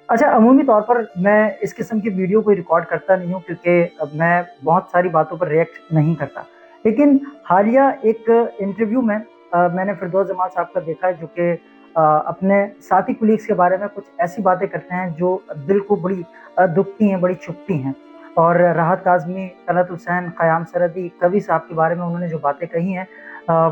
अच्छा, अमूमी तौर पर मैं इस किस्म की वीडियो कोई रिकॉर्ड करता नहीं हूँ, क्योंकि मैं बहुत सारी बातों पर रिएक्ट नहीं करता। लेकिन हालिया एक इंटरव्यू में मैंने फिरदौस जमाल साहब का देखा है, जो कि अपने साथी कुलीग्स के बारे में कुछ ऐसी बातें करते हैं जो दिल को बड़ी दुखती हैं, बड़ी चुभती हैं। और राहत काज़मी, तलत हुसैन, क़याम सरहदी, कवि साहब के बारे में उन्होंने जो बातें कही हैं,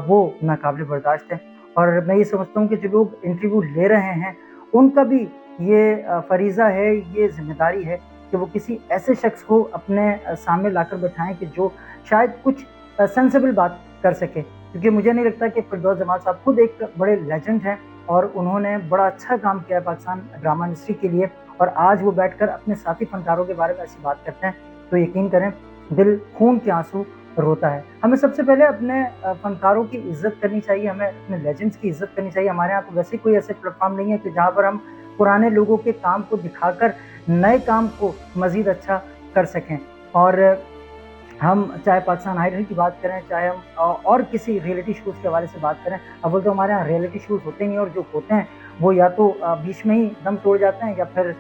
वो नाकाबिल बर्दाश्त है। और मैं ये समझता हूँ कि जो लोग इंटरव्यू ले रहे हैं, उनका भी ये फरीज़ा है, ये ज़िम्मेदारी है कि वो किसी ऐसे शख्स को अपने सामने लाकर बैठाएँ कि जो शायद कुछ सेंसिबल बात कर सके। क्योंकि मुझे नहीं लगता कि फिरदौस जमाल साहब खुद एक बड़े लेजेंड हैं, और उन्होंने बड़ा अच्छा काम किया है पाकिस्तान ड्रामा इंडस्ट्री के लिए, और आज वो बैठकर अपने साथी फनकारों के बारे में ऐसी बात करते हैं, तो यकीन करें, दिल खून के आँसू रोता है। हमें सबसे पहले अपने फनकारों की इज़्ज़त करनी चाहिए, हमें अपने लेजेंड्स की इज़्ज़त करनी चाहिए। हमारे यहाँ तो वैसे कोई ऐसे प्लेटफ़ॉर्म नहीं है कि जहाँ पर हम पुराने लोगों के काम को दिखाकर नए काम को मज़ीद अच्छा कर सकें। और हम चाहे पाकिस्तान आइडल की बात करें, चाहे हम और किसी रियलिटी शोज़ के हवाले से बात करें, अव्वल तो हमारे यहाँ रियलिटी शोज़ होते ही नहीं, और जो होते हैं वो या तो बीच में ही दम तोड़ जाते हैं, या फिर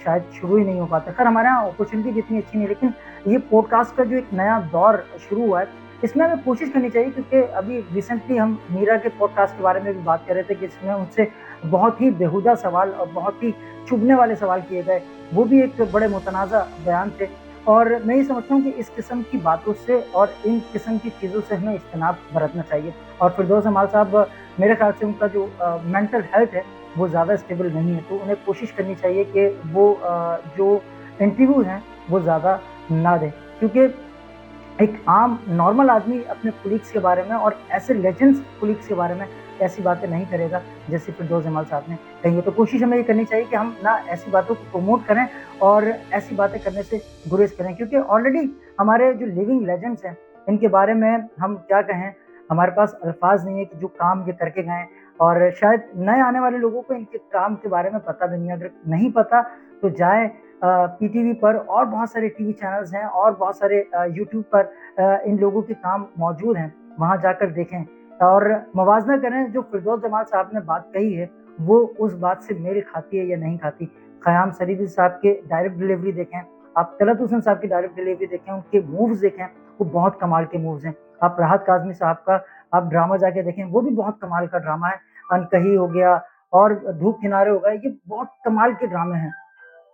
शायद शुरू ही नहीं हो पाता। खैर, हमारे यहाँ अपॉर्चुनिटी भी इतनी अच्छी नहीं है, लेकिन ये पॉडकास्ट का जो एक नया दौर शुरू हुआ है, इसमें हमें कोशिश करनी चाहिए, क्योंकि अभी रिसेंटली हम मीरा के पॉडकास्ट के बारे में भी बात कर रहे थे कि इसमें उनसे बहुत ही बेहुदा सवाल और बहुत ही चुभने वाले सवाल किए गए। वो भी एक बड़े मुतनाज़ा बयान थे। और मैं ये समझता हूँ कि इस किस्म की बातों से और इन किस्म की चीज़ों से हमें इज्तनाब बरतना चाहिए। और फिरदौस जमाल साहब, मेरे ख्याल से उनका जो मेंटल हेल्थ है, वो ज़्यादा स्टेबल नहीं है, तो उन्हें कोशिश करनी चाहिए कि वो जो इंटरव्यू हैं, वो ज़्यादा ना दें। क्योंकि एक आम नॉर्मल आदमी अपने कुलीग्स के बारे में और ऐसे लेजेंड्स कुलीग्स के बारे में ऐसी बातें नहीं करेगा जैसे फिरदौस जमाल साहब ने कही है। तो कोशिश हमें ये करनी चाहिए कि हम ना ऐसी बातों को प्रमोट करें और ऐसी बातें करने से गुरेज करें, क्योंकि ऑलरेडी हमारे जो लिविंग लेजेंड्स हैं, इनके बारे में हम क्या कहें, हमारे पास अल्फाज नहीं है कि जो काम ये करके गए। और शायद नए आने वाले लोगों को इनके काम के बारे में पता भी नहीं है। अगर नहीं पता तो जाए पीटीवी पर, और बहुत सारे टीवी चैनल्स हैं, और बहुत सारे यूट्यूब पर इन लोगों के काम मौजूद हैं, वहाँ जाकर देखें और मवाजना करें। जो फिरदौस जमाल साहब ने बात कही है, वो उस बात से मेल खाती है या नहीं खाती। क़याम सरीदी साहब के डायरेक्ट डिलीवरी देखें, आप तलत हुसैन साहब की डायरेक्ट डिलीवरी देखें, उनके मूव्स देखें, वो बहुत कमाल के मूव्स हैं। आप राहत काज़मी साहब का आप ड्रामा जाके देखें, वो भी बहुत कमाल का ड्रामा है। अनकही हो गया और धूप किनारे हो गया, ये बहुत कमाल के ड्रामे हैं।